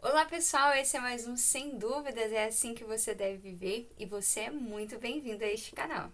Olá pessoal, esse é mais um Sem Dúvidas, é assim que você deve viver e você é muito bem-vindo a este canal.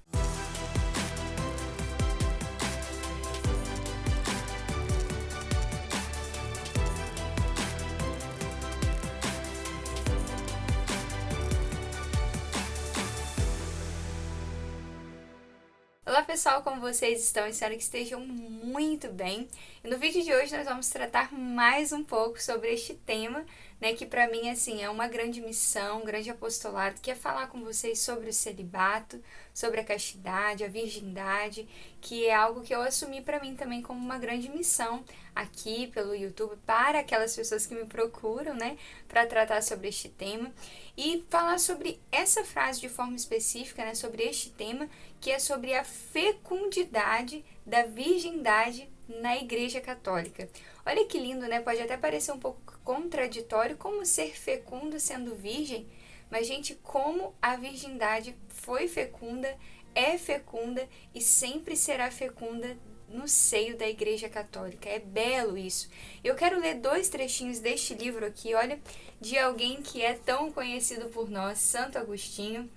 Olá pessoal, como vocês estão? Espero que estejam muito bem. E no vídeo de hoje nós vamos tratar mais um pouco sobre este tema, né, que para mim assim é uma grande missão, um grande apostolado, que é falar com vocês sobre o celibato, sobre a castidade, a virgindade, que é algo que eu assumi para mim também como uma grande missão aqui pelo YouTube para aquelas pessoas que me procuram, né, para tratar sobre este tema e falar sobre essa frase de forma específica, né, sobre este tema, que é sobre a fecundidade da virgindade na Igreja Católica. Olha que lindo, né? Pode até parecer um pouco contraditório como ser fecunda sendo virgem, mas gente, como a virgindade foi fecunda, é fecunda e sempre será fecunda no seio da Igreja Católica. É belo isso. Eu quero ler 2 trechinhos deste livro aqui, olha, de alguém que é tão conhecido por nós, Santo Agostinho.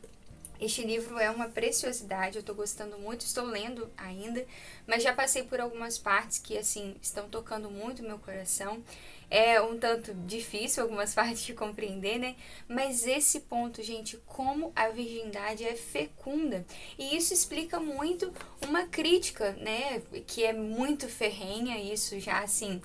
Este livro é uma preciosidade, eu estou gostando muito, estou lendo ainda, mas já passei por algumas partes que, assim, estão tocando muito meu coração. É um tanto difícil algumas partes de compreender, né? Mas esse ponto, gente, como a virgindade é fecunda. E isso explica muito uma crítica, né? Que é muito ferrenha, isso já, assim,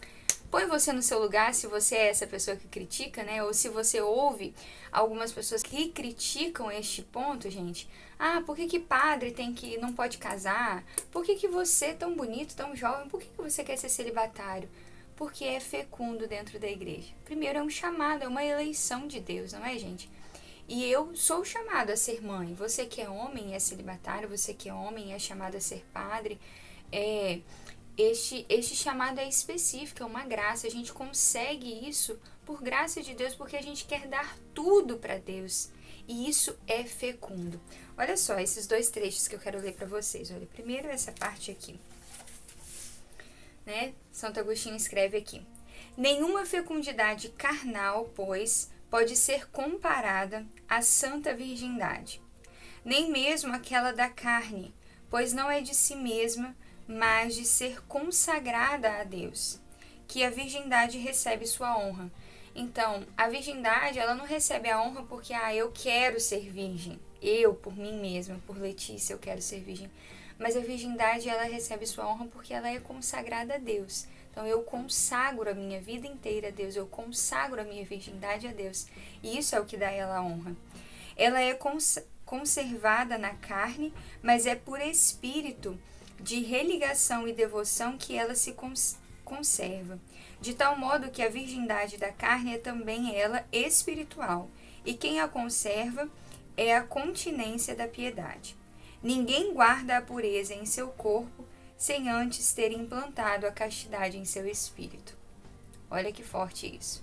põe você no seu lugar se você é essa pessoa que critica, né? Ou se você ouve algumas pessoas que criticam este ponto, gente. Ah, por que padre não pode casar? Por que você, tão bonito, tão jovem, por que você quer ser celibatário? Porque é fecundo dentro da igreja. Primeiro, é um chamado, é uma eleição de Deus, não é, gente? E eu sou chamado a ser mãe. Você que é homem é celibatário, você que é homem é chamado a ser padre. Este chamado é específico, é uma graça. A gente consegue isso por graça de Deus, porque a gente quer dar tudo para Deus. E isso é fecundo. Olha só, esses 2 trechos que eu quero ler para vocês. Olha, primeiro essa parte aqui, né? Santo Agostinho escreve aqui: nenhuma fecundidade carnal, pois, pode ser comparada à santa virgindade, nem mesmo aquela da carne, pois não é de si mesma, mas de ser consagrada a Deus, que a virgindade recebe sua honra. Então, a virgindade, ela não recebe a honra porque, eu quero ser virgem. Eu, por mim mesma, por Letícia, eu quero ser virgem. Mas a virgindade, ela recebe sua honra porque ela é consagrada a Deus. Então, eu consagro a minha vida inteira a Deus, eu consagro a minha virgindade a Deus. E isso é o que dá a ela a honra. Ela é conservada na carne, mas é por espírito de religação e devoção que ela se conserva, de tal modo que a virgindade da carne é também ela espiritual, e quem a conserva é a continência da piedade. Ninguém guarda a pureza em seu corpo sem antes ter implantado a castidade em seu espírito. Olha que forte isso.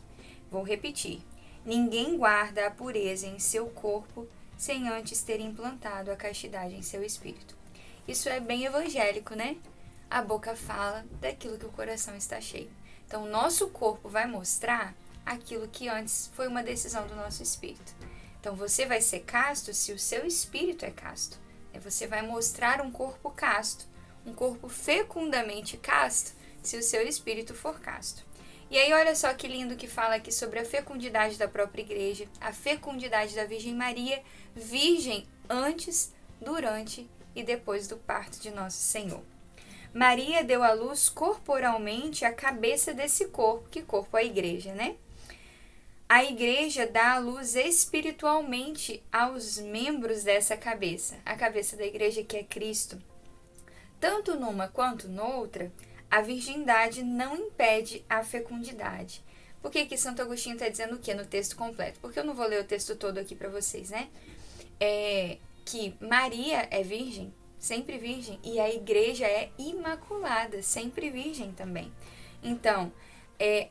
Vou repetir. Ninguém guarda a pureza em seu corpo sem antes ter implantado a castidade em seu espírito. Isso é bem evangélico, né? A boca fala daquilo que o coração está cheio. Então, o nosso corpo vai mostrar aquilo que antes foi uma decisão do nosso espírito. Então, você vai ser casto se o seu espírito é casto. Você vai mostrar um corpo casto, um corpo fecundamente casto, se o seu espírito for casto. E aí, olha só que lindo que fala aqui sobre a fecundidade da própria igreja, a fecundidade da Virgem Maria, virgem antes, durante e depois do parto de Nosso Senhor. Maria deu à luz corporalmente a cabeça desse corpo, que corpo é a igreja, né? A igreja dá à luz espiritualmente aos membros dessa cabeça, a cabeça da igreja que é Cristo. Tanto numa quanto noutra, a virgindade não impede a fecundidade. Por que Santo Agostinho está dizendo o que no texto completo? Porque eu não vou ler o texto todo aqui para vocês, né? Que Maria é virgem, sempre virgem, e a igreja é imaculada, sempre virgem também. Então,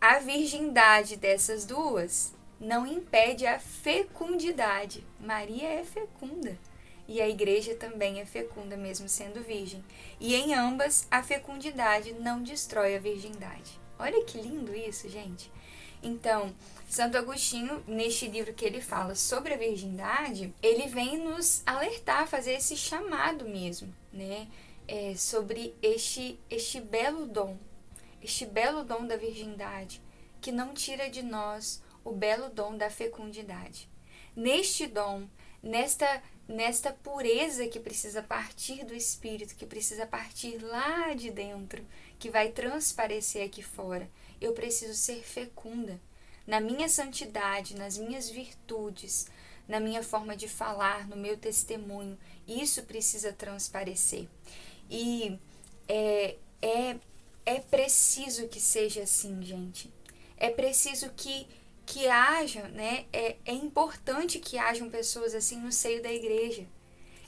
a virgindade dessas duas não impede a fecundidade. Maria é fecunda. E a igreja também é fecunda, mesmo sendo virgem. E em ambas, a fecundidade não destrói a virgindade. Olha que lindo isso, gente. Então, Santo Agostinho, neste livro que ele fala sobre a virgindade, ele vem nos alertar, fazer esse chamado mesmo, né? Sobre este belo dom da virgindade, que não tira de nós o belo dom da fecundidade. Neste dom, nesta pureza que precisa partir do Espírito, que precisa partir lá de dentro, que vai transparecer aqui fora, eu preciso ser fecunda na minha santidade, nas minhas virtudes, na minha forma de falar, no meu testemunho. Isso precisa transparecer. E é preciso que seja assim, gente. É preciso que haja, né? É importante que hajam pessoas assim no seio da igreja.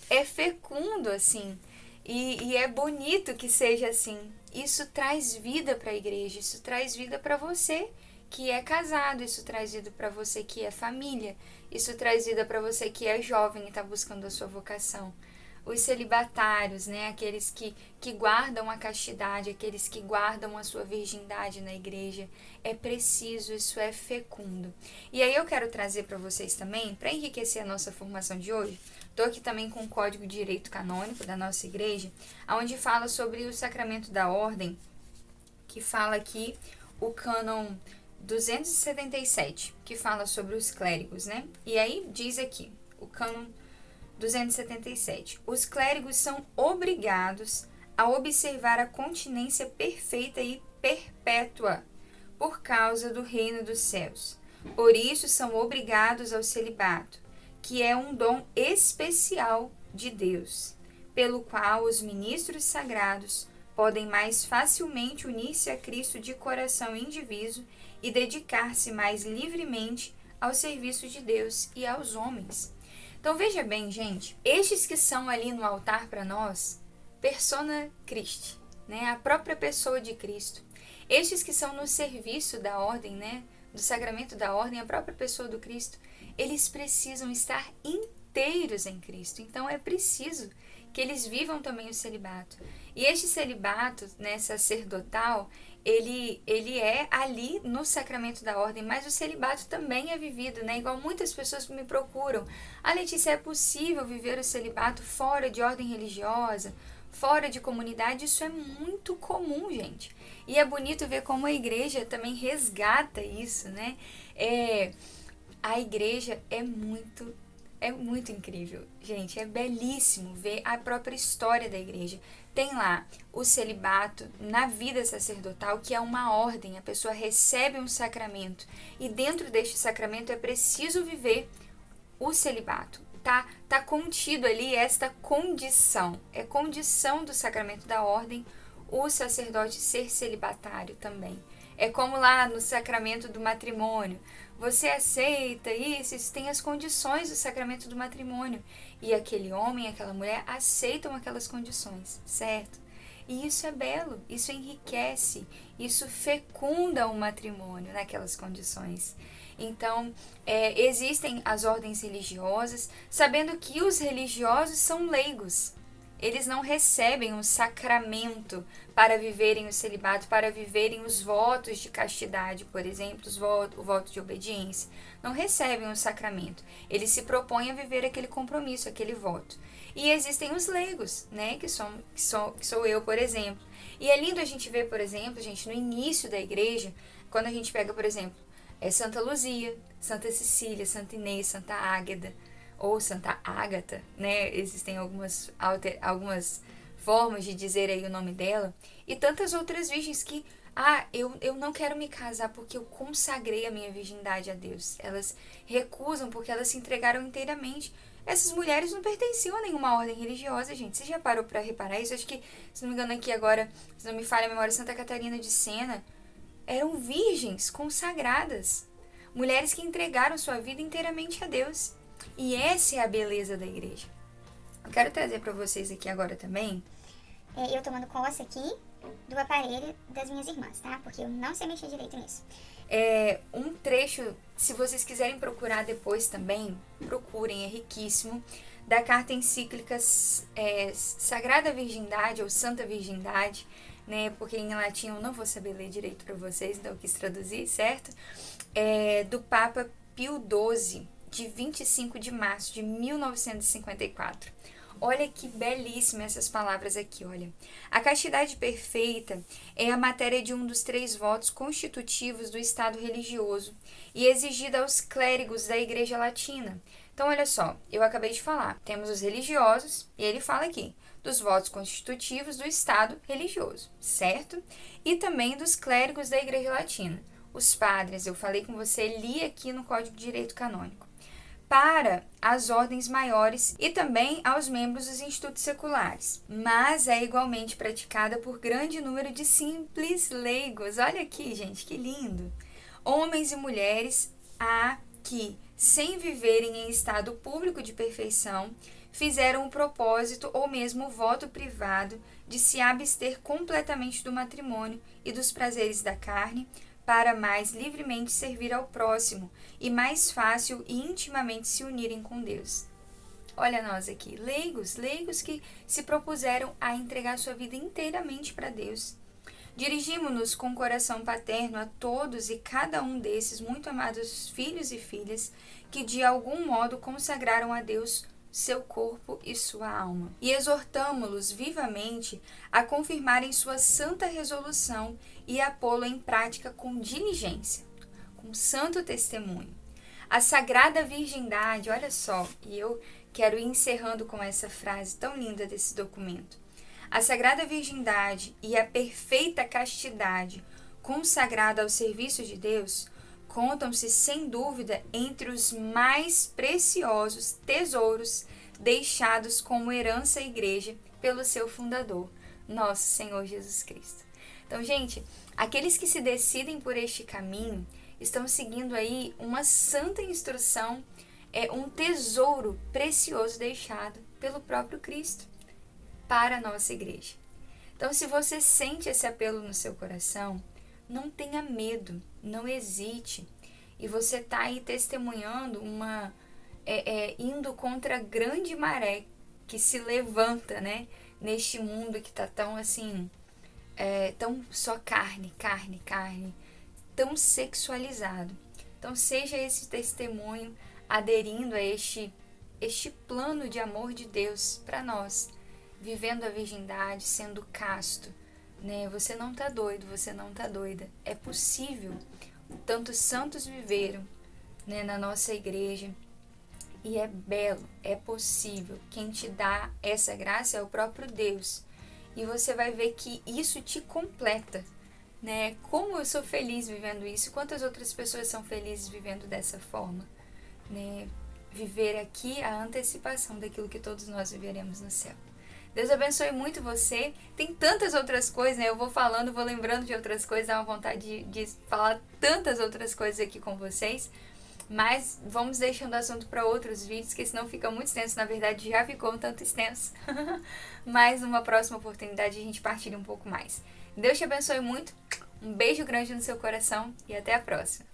É fecundo assim. E é bonito que seja assim. Isso traz vida para a igreja, isso traz vida para você que é casado, isso traz vida para você que é família, isso traz vida para você que é jovem e está buscando a sua vocação. Os celibatários, né? Aqueles que guardam a castidade, aqueles que guardam a sua virgindade na igreja. É preciso, isso é fecundo. E aí eu quero trazer para vocês também, para enriquecer a nossa formação de hoje, estou aqui também com o Código de Direito Canônico da nossa igreja, onde fala sobre o sacramento da ordem, que fala aqui o cânon 277, que fala sobre os clérigos, né? E aí diz aqui, o cânon 277. Os clérigos são obrigados a observar a continência perfeita e perpétua por causa do reino dos céus. Por isso são obrigados ao celibato, que é um dom especial de Deus, pelo qual os ministros sagrados podem mais facilmente unir-se a Cristo de coração indiviso e dedicar-se mais livremente ao serviço de Deus e aos homens. Então veja bem, gente, estes que são ali no altar para nós, persona Christi, né, a própria pessoa de Cristo. Estes que são no serviço da ordem, né, do sacramento da ordem, a própria pessoa do Cristo, eles precisam estar inteiros em Cristo. Então é preciso que eles vivam também o celibato. E este celibato, né, sacerdotal, ele é ali no sacramento da ordem, mas o celibato também é vivido, né? Igual muitas pessoas me procuram. Letícia, é possível viver o celibato fora de ordem religiosa, fora de comunidade? Isso é muito comum, gente. E é bonito ver como a igreja também resgata isso, né? A igreja é muito incrível, gente, é belíssimo ver a própria história da igreja. Tem lá o celibato na vida sacerdotal, que é uma ordem, a pessoa recebe um sacramento e dentro deste sacramento é preciso viver o celibato. Tá contido ali esta condição, é condição do sacramento da ordem o sacerdote ser celibatário também. É como lá no sacramento do matrimônio. Você aceita isso tem as condições do sacramento do matrimônio. E aquele homem e aquela mulher aceitam aquelas condições, certo? E isso é belo, isso enriquece, isso fecunda o matrimônio naquelas condições. Então, existem as ordens religiosas, sabendo que os religiosos são leigos. Eles não recebem um sacramento para viverem o celibato, para viverem os votos de castidade, por exemplo, o voto de obediência. Não recebem um sacramento. Eles se propõem a viver aquele compromisso, aquele voto. E existem os leigos, né, que sou eu, por exemplo. E é lindo a gente ver, por exemplo, gente, no início da igreja, quando a gente pega, por exemplo, Santa Luzia, Santa Cecília, Santa Inês, Santa Águeda, ou Santa Ágata, né? Existem algumas formas de dizer aí o nome dela, e tantas outras virgens que, eu não quero me casar porque eu consagrei a minha virgindade a Deus. Elas recusam porque elas se entregaram inteiramente. Essas mulheres não pertenciam a nenhuma ordem religiosa, gente. Você já parou para reparar isso? Acho que, se não me engano aqui agora, se não me falha a memória, Santa Catarina de Sena, eram virgens consagradas. Mulheres que entregaram sua vida inteiramente a Deus. E essa é a beleza da igreja. Eu quero trazer para vocês aqui agora também. Eu tomando coça aqui do aparelho das minhas irmãs, tá? Porque eu não sei mexer direito nisso. Um trecho, se vocês quiserem procurar depois também, procurem, é riquíssimo, da carta encíclica Sagrada Virgindade ou Santa Virgindade, né? Porque em latim eu não vou saber ler direito para vocês, então eu quis traduzir, certo? do Papa Pio XII, de 25 de março de 1954. Olha que belíssimas essas palavras aqui, olha. A castidade perfeita é a matéria de um dos 3 votos constitutivos do Estado religioso e exigida aos clérigos da Igreja Latina. Então, olha só, eu acabei de falar, temos os religiosos, e ele fala aqui, dos votos constitutivos do Estado religioso, certo? E também dos clérigos da Igreja Latina. Os padres, eu falei com você, li aqui no Código de Direito Canônico. Para as ordens maiores e também aos membros dos institutos seculares, mas é igualmente praticada por grande número de simples leigos. Olha aqui, gente, que lindo! Homens e mulheres a que, sem viverem em estado público de perfeição, fizeram o propósito ou mesmo o voto privado de se abster completamente do matrimônio e dos prazeres da carne, para mais livremente servir ao próximo e mais fácil e intimamente se unirem com Deus. Olha nós aqui, leigos que se propuseram a entregar sua vida inteiramente para Deus. Dirigimos-nos com coração paterno a todos e cada um desses muito amados filhos e filhas que de algum modo consagraram a Deus seu corpo e sua alma. E exortamo-los vivamente a confirmarem sua santa resolução e a pô-la em prática com diligência, com santo testemunho. A sagrada virgindade, olha só, e eu quero ir encerrando com essa frase tão linda desse documento. A sagrada virgindade e a perfeita castidade consagrada ao serviço de Deus contam-se sem dúvida entre os mais preciosos tesouros deixados como herança à igreja pelo seu fundador, nosso Senhor Jesus Cristo. Então, gente, aqueles que se decidem por este caminho estão seguindo aí uma santa instrução, um tesouro precioso deixado pelo próprio Cristo para a nossa igreja. Então, se você sente esse apelo no seu coração, não tenha medo, não hesite. E você está aí testemunhando indo contra a grande maré que se levanta, né? Neste mundo que está tão assim, tão só carne, tão sexualizado. Então seja esse testemunho aderindo a este plano de amor de Deus para nós, vivendo a virgindade, sendo casto, né? Você não está doido, você não está doida. É possível. Tantos santos viveram, né, na nossa igreja. E é belo, é possível. Quem te dá essa graça é o próprio Deus. E você vai ver que isso te completa, né? Como eu sou feliz vivendo isso, quantas outras pessoas são felizes vivendo dessa forma, né? Viver aqui a antecipação daquilo que todos nós viveremos no céu. Deus abençoe muito você. Tem tantas outras coisas, né? Eu vou falando, vou lembrando de outras coisas, dá uma vontade de falar tantas outras coisas aqui com vocês. Mas vamos deixando o assunto para outros vídeos, que senão fica muito extenso. Na verdade, já ficou um tanto extenso. Mas numa próxima oportunidade a gente partilha um pouco mais. Deus te abençoe muito. Um beijo grande no seu coração e até a próxima.